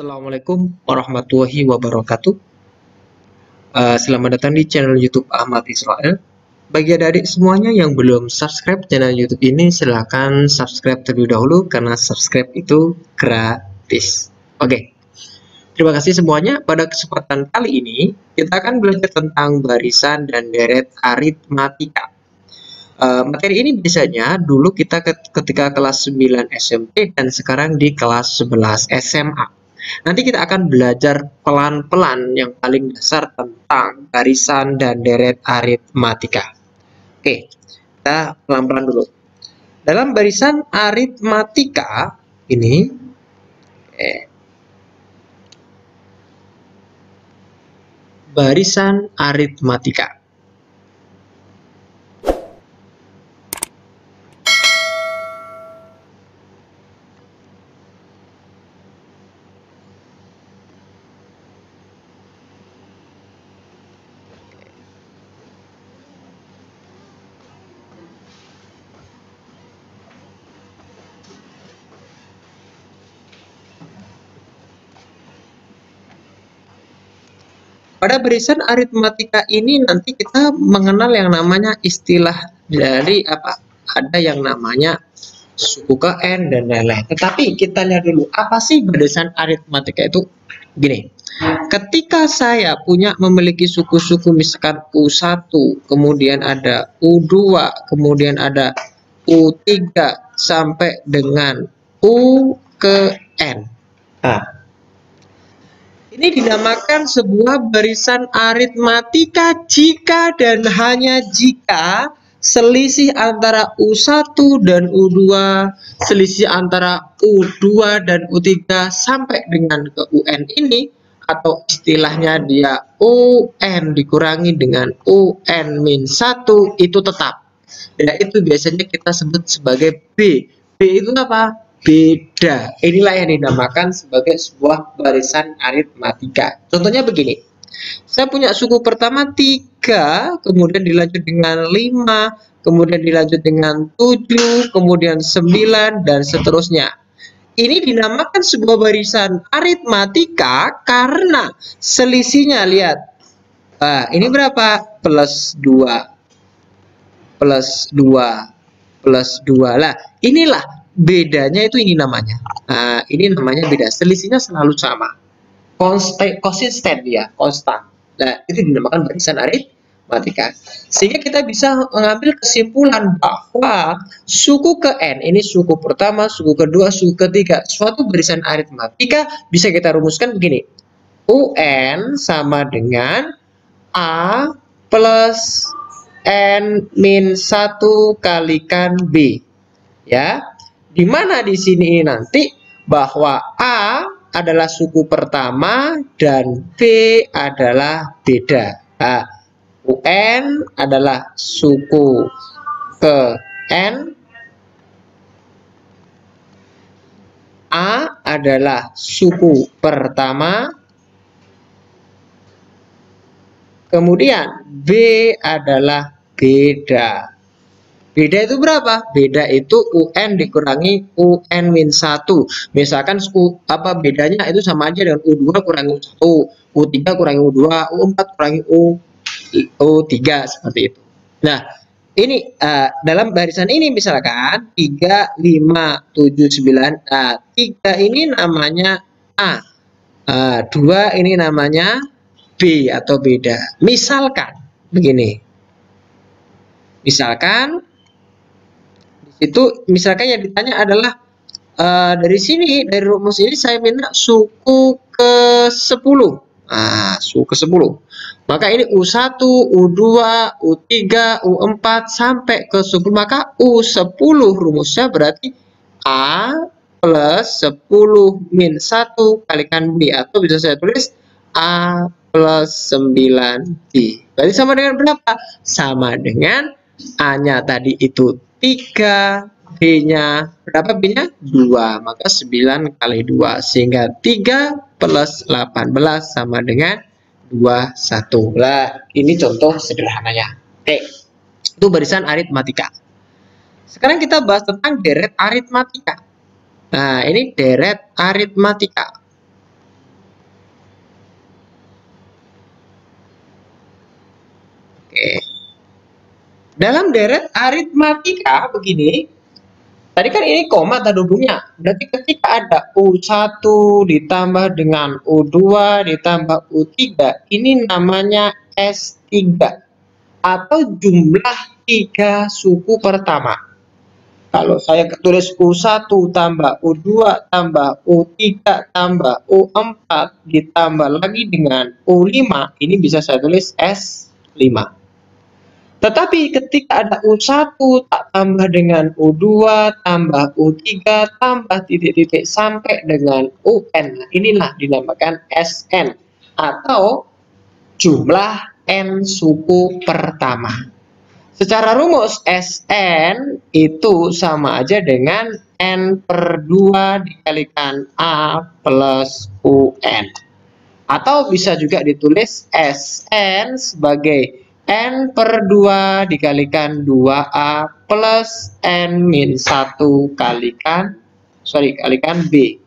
Assalamualaikum warahmatullahi wabarakatuh. Selamat datang di channel YouTube Ahmad Israel. Bagi adik-adik semuanya yang belum subscribe channel YouTube ini, silahkan subscribe terlebih dahulu karena subscribe itu gratis. Oke, terima kasih semuanya. Pada kesempatan kali ini kita akan belajar tentang barisan dan deret aritmatika. Materi ini biasanya dulu kita ketika kelas 9 SMP dan sekarang di kelas 11 SMA. Nanti kita akan belajar pelan-pelan yang paling dasar tentang barisan dan deret aritmatika. Oke, kita pelan-pelan dulu. Dalam barisan aritmatika ini, barisan aritmatika. Pada barisan aritmatika ini nanti kita mengenal yang namanya istilah dari apa? Ada yang namanya suku ke N dan lain-lain. Tetapi kita lihat dulu apa sih barisan aritmatika itu? Gini, ketika saya memiliki suku-suku misalkan U1, kemudian ada U2, kemudian ada U3 sampai dengan U ke N. Nah, ini dinamakan sebuah barisan aritmatika jika dan hanya jika selisih antara U1 dan U2, selisih antara U2 dan U3 sampai dengan ke UN ini, atau istilahnya dia UN dikurangi dengan UN-1 itu tetap. Dan itu biasanya kita sebut sebagai B. B itu apa? Beda. Inilah yang dinamakan sebagai sebuah barisan aritmatika. Contohnya begini. Saya punya suku pertama 3, kemudian dilanjut dengan 5, kemudian dilanjut dengan 7, kemudian 9, dan seterusnya. Ini dinamakan sebuah barisan aritmatika karena selisihnya, lihat. Nah, ini berapa? Plus 2. Plus 2. Plus 2. Lah, inilah bedanya, itu ini namanya. Nah, ini namanya beda. Selisihnya selalu sama. Konsisten dia, konstan. Nah, itu dinamakan barisan aritmatika. Sehingga kita bisa mengambil kesimpulan bahwa suku ke N, ini suku pertama, suku kedua, suku ketiga, suatu barisan aritmatika bisa kita rumuskan begini. UN sama dengan A plus N-1 kalikan B. Ya. Di mana di sini nanti bahwa A adalah suku pertama dan B adalah beda. Nah, UN adalah suku ke N, A adalah suku pertama, kemudian B adalah beda. Beda itu berapa? Beda itu UN dikurangi UN-1. Misalkan bedanya itu sama aja dengan U2 kurangi U1, U3 kurangi U2, U4 kurangi U3, seperti itu. Nah, ini dalam barisan ini misalkan 3, 5, 7, 9. Nah, 3 ini namanya A. 2 ini namanya B atau beda. Misalkan begini. Misalkan yang ditanya adalah dari sini, dari rumus ini saya minta suku ke 10. Nah, suku ke 10. Maka ini U1, U2, U3, U4 sampai ke 10. Maka U10 rumusnya berarti A plus 10 min 1 kalikan B. Atau bisa saya tulis A plus 9B. Berarti sama dengan berapa? Sama dengan A-nya tadi itu 3, B-nya berapa? B-nya 2, maka 9 kali 2 sehingga 3 plus 18 sama dengan 21. Lah, ini contoh sederhananya. Oke, itu barisan aritmatika. Sekarang kita bahas tentang deret aritmatika. Nah, ini deret aritmatika. Oke. Dalam deret aritmatika begini, tadi kan ini koma tanda hubungnya. Berarti ketika ada U1 ditambah dengan U2 ditambah U3, ini namanya S3 atau jumlah 3 suku pertama. Kalau saya tulis U1 tambah U2 tambah U3 tambah U4 ditambah lagi dengan U5, ini bisa saya tulis S5. Tetapi ketika ada U1 tak tambah dengan U2 tambah U3 tambah titik-titik sampai dengan UN. Nah, inilah dinamakan SN atau jumlah N suku pertama. Secara rumus SN itu sama aja dengan N/2 dikalikan A plus UN. Atau bisa juga ditulis SN sebagai N/2 dikalikan 2A plus N-1 kalikan B.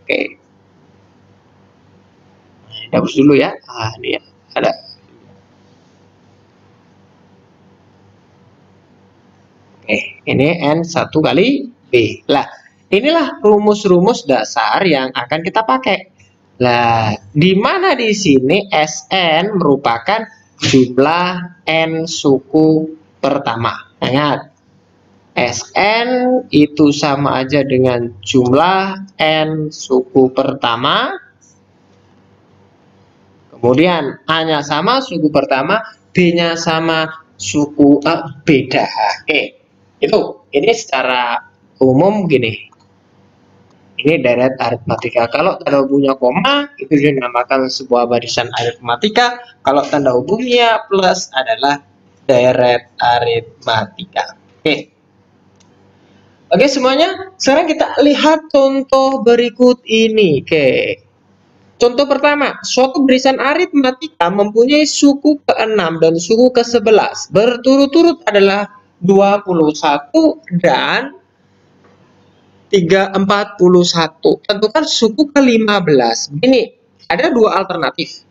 Oke. Hapus dulu ya. Ini ya. Ada. Oke, ini N1 kali B. Lah, inilah rumus-rumus dasar yang akan kita pakai. Nah, di mana di sini SN merupakan jumlah N suku pertama. Ingat, SN itu sama aja dengan jumlah N suku pertama. Kemudian A-nya sama suku pertama, B-nya sama suku beda. Oke, ini secara umum gini. Ini deret aritmatika. Kalau tanda hubungnya koma, itu dinamakan sebuah barisan aritmatika. Kalau tanda hubungnya plus adalah deret aritmatika. Oke semuanya. Sekarang kita lihat contoh berikut ini. Contoh pertama, suatu barisan aritmatika mempunyai suku ke-6 dan suku ke-11. Berturut-turut adalah 21 dan 341. Tentukan suku ke-15. Ini ada dua alternatif.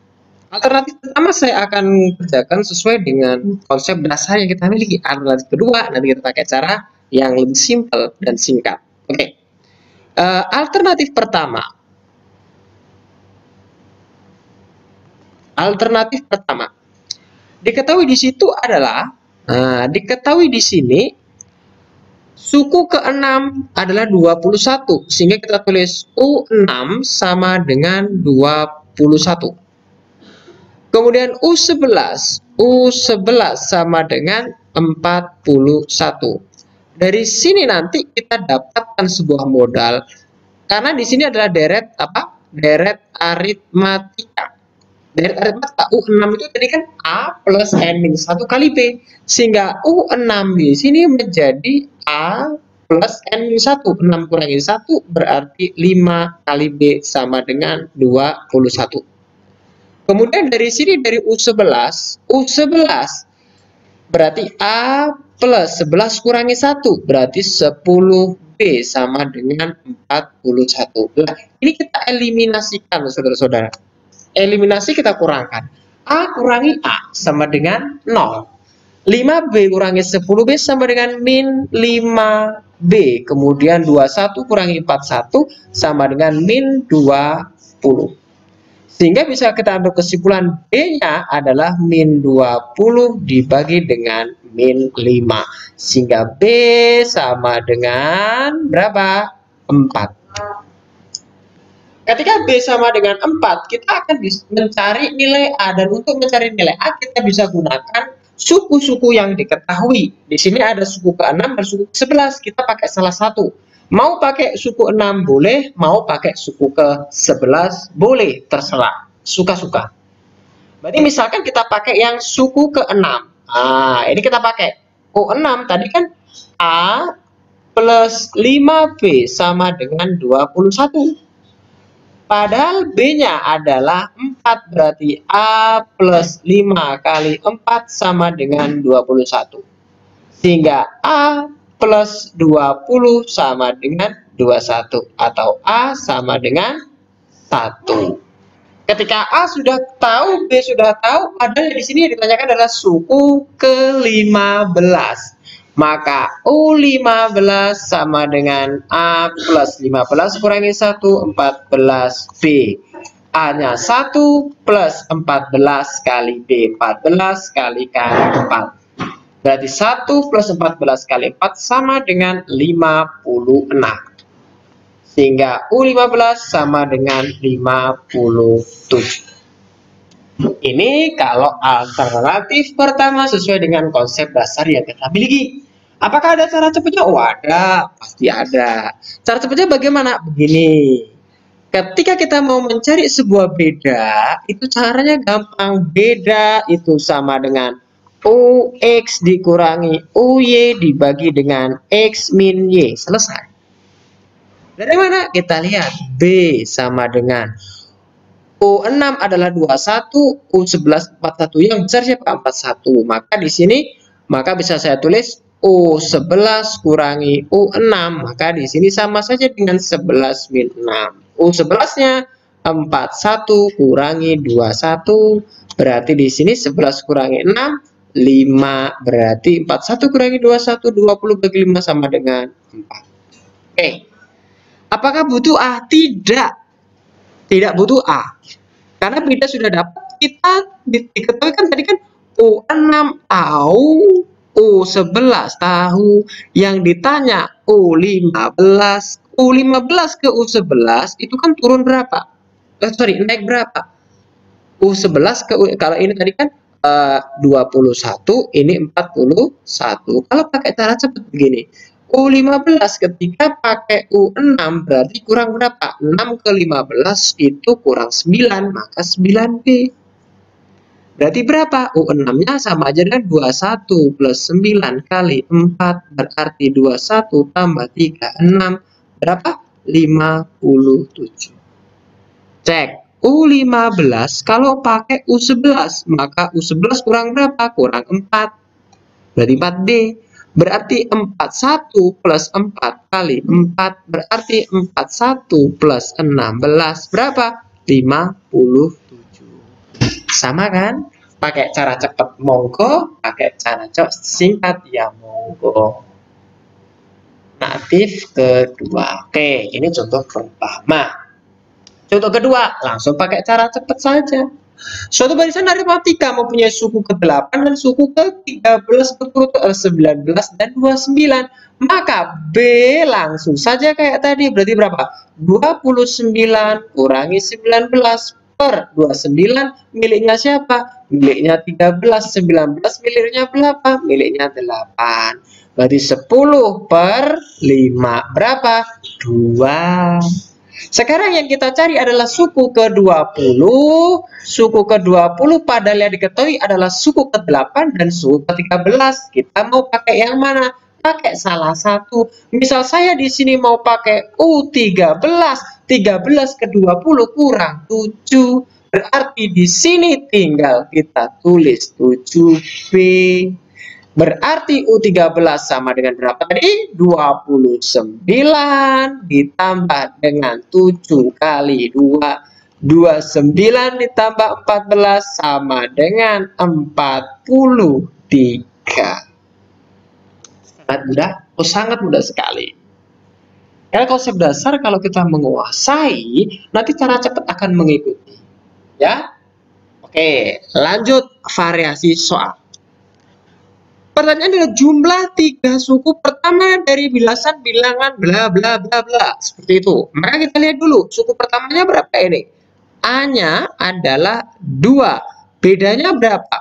Alternatif pertama saya akan kerjakan sesuai dengan konsep dasar yang kita miliki. Alternatif kedua nanti kita pakai cara yang lebih simpel dan singkat. Oke. Alternatif pertama. Diketahui di situ adalah diketahui di sini suku ke-6 adalah 21, sehingga kita tulis U6 sama dengan 21. Kemudian U11 sama dengan 41. Dari sini nanti kita dapatkan sebuah modal, karena di sini adalah deret Deret aritmatika. Deret aritmatika U6 itu tadi kan A plus N-1 kali B, sehingga U6 di sini menjadi A plus N-1. 6 kurangi 1 berarti 5 kali B sama dengan 21. Kemudian dari sini dari U11 berarti A plus 11 kurangi 1 berarti 10B sama dengan 41. Nah, ini kita eliminasikan saudara-saudara. Eliminasi kita kurangkan. A kurangi A sama dengan 0. 5B kurangi 10B sama dengan min 5B. Kemudian 21 kurangi 41 sama dengan min 20. Sehingga bisa kita ambil kesimpulan B-nya adalah min 20 dibagi dengan min 5. Sehingga B sama dengan berapa? 4. Ketika B sama dengan 4, kita akan mencari nilai A. Dan untuk mencari nilai A, kita bisa gunakan suku-suku yang diketahui. Di sini ada suku ke-6 dan suku ke-11. Kita pakai salah satu. Mau pakai suku 6 boleh, mau pakai suku ke-11 boleh, terserah. Suka-suka. Berarti misalkan kita pakai yang suku ke-6. Nah, ini kita pakai U6 tadi kan A plus 5B sama dengan 21. Padahal B-nya adalah 4, berarti A plus 5 kali 4 sama dengan 21. Sehingga A plus 20 sama dengan 21. Atau A sama dengan 1. Ketika A sudah tahu, B sudah tahu, padahal di sini yang ditanyakan adalah suku ke-15. Maka U15 sama dengan A plus 15 kurangi 1, 14B. A-nya 1 plus 14 kali B, 14 kalikan 4. Berarti 1 plus 14 kali 4 sama dengan 56. Sehingga U15 sama dengan 57. Ini kalau alternatif pertama sesuai dengan konsep dasar yang kita miliki. Apakah ada cara cepatnya? Oh, ada, pasti ada. Cara cepatnya bagaimana? Begini. Ketika kita mau mencari sebuah beda, itu caranya gampang. Beda itu sama dengan UX dikurangi UY dibagi dengan X min Y. Selesai. Dari mana? Kita lihat B sama dengan U6 adalah 21, U11 41. Yang besar siapa? 41. Maka di sini bisa saya tulis U11 kurangi U6. Maka di sini sama saja dengan 11 min 6. U11-nya 41 kurangi 21. Berarti di sini 11 kurangi 6 5. Berarti 41 kurangi 21 20 bagi 5 sama dengan 4. Oke. Apakah butuh A? Tidak. Tidak butuh A. Karena beda sudah dapat. Kita diketahui kan tadi kan U6 tahu, U11 tahu. Yang ditanya U15. U15 ke U11 itu kan turun berapa? Naik berapa? U11 ke U, kalau ini tadi kan 21, ini 41. Kalau pakai cara cepat begini. U15 ketika pakai U6 berarti kurang berapa? 6 ke 15 itu kurang 9, maka 9B. Berarti berapa? U6-nya sama aja dengan 21 plus 9 kali 4 berarti 21 tambah 3, 6. Berapa? 57. Cek. U15 kalau pakai U11 maka U11 kurang berapa? Kurang 4. Berarti 4B. Berarti 41 plus 4 kali 4 berarti 41 plus 16 berapa? 57. Sama kan? Pakai cara cepat monggo, pakai cara singkat ya monggo. Natif kedua. Oke, ini contoh pertama. Contoh kedua, langsung pakai cara cepat saja. Suatu barisan aritmatika mempunyai suku ke-8 dan suku ke-13 berturut 19 dan 29. Maka B langsung saja kayak tadi. Berarti berapa? 29 kurangi 19 per 29 miliknya siapa? Miliknya 13. 19 miliknya berapa? Miliknya 8. Berarti 10 per 5. Berapa? 2. Sekarang yang kita cari adalah suku ke-20. Suku ke-20 padahal yang diketahui adalah suku ke-8 dan suku ke-13. Kita mau pakai yang mana? Pakai salah satu. Misal saya di sini mau pakai U13. 13 ke-20 kurang 7. Berarti di sini tinggal kita tulis 7B. Berarti U13 sama dengan berapa tadi? 29 ditambah dengan 7 kali 2. 29 ditambah 14 sama dengan 43. Sangat mudah? Oh, sangat mudah sekali. Karena konsep dasar kalau kita menguasai, nanti cara cepat akan mengikuti. Ya? Oke, lanjut variasi soal. Pertanyaan adalah jumlah 3 suku pertama dari bilasan bilangan bla bla bla bla. Seperti itu. Maka kita lihat dulu suku pertamanya berapa ini? A-nya adalah 2. Bedanya berapa?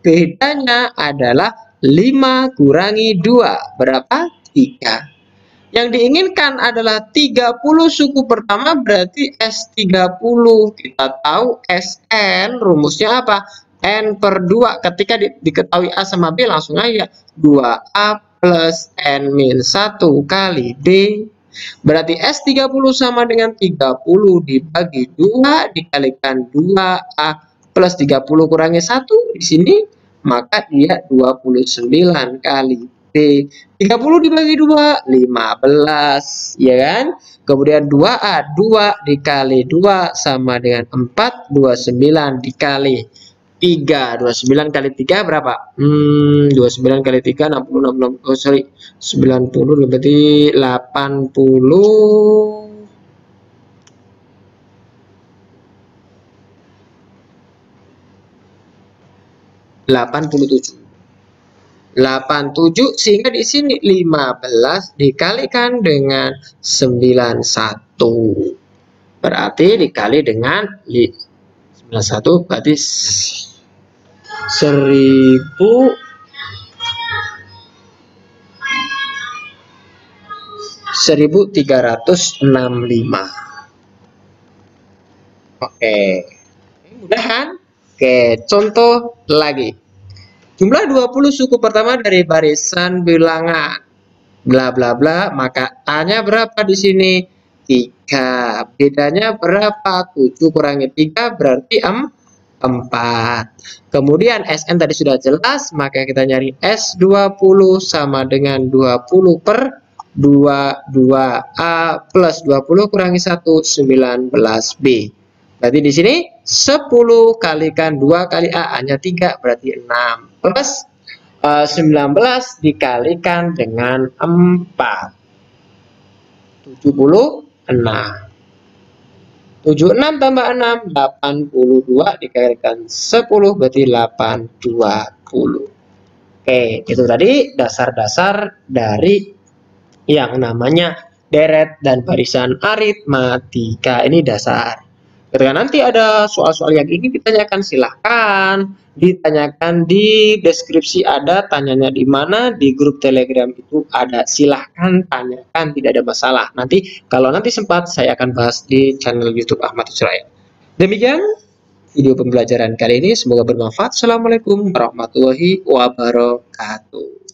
Bedanya adalah 5 kurangi 2. Berapa? 3. Yang diinginkan adalah 30 suku pertama berarti S30. Kita tahu SN rumusnya apa? N per 2 ketika diketahui A sama B langsung aja 2A plus N min 1 kali B. Berarti S30 sama dengan 30 dibagi 2 dikalikan 2A plus 30 kurangi 1 di sini maka dia 29 kali D. 30 dibagi 2, 15, ya kan? Kemudian 2A, 2 dikali 2 sama dengan 4, 29 dikali 3, 29 kali 3 berapa? 29 kali 3, 60, 60, oh sorry, 90 berarti 80. 87 sehingga di sini 15 dikalikan dengan 91 berarti dikali dengan 91 berarti 1365. Oke, mudah kan? Oke, contoh lagi. Jumlah 20 suku pertama dari barisan bilangan bla bla bla, maka A-nya berapa di sini? 3. Bedanya berapa? 7 kurangi 3 berarti 4. Kemudian Sn tadi sudah jelas, maka kita nyari S20 sama dengan 20 per 22A plus 20 kurangi 1, 19B. Berarti di sini 10 kalikan 2 kali A, hanya 3 berarti 6 plus 19 dikalikan dengan 4, 76. 76 tambah 6, 82 dikalikan 10 berarti 820. Oke, itu tadi dasar-dasar dari yang namanya deret dan barisan aritmatika. Ini dasar. Ketika nanti ada soal-soal yang ingin ditanyakan, silahkan ditanyakan di deskripsi, ada tanyanya di mana, di grup Telegram itu ada, silahkan tanyakan, tidak ada masalah. Nanti kalau nanti sempat saya akan bahas di channel YouTube Ahmad Israel. Demikian video pembelajaran kali ini, semoga bermanfaat. Assalamualaikum warahmatullahi wabarakatuh.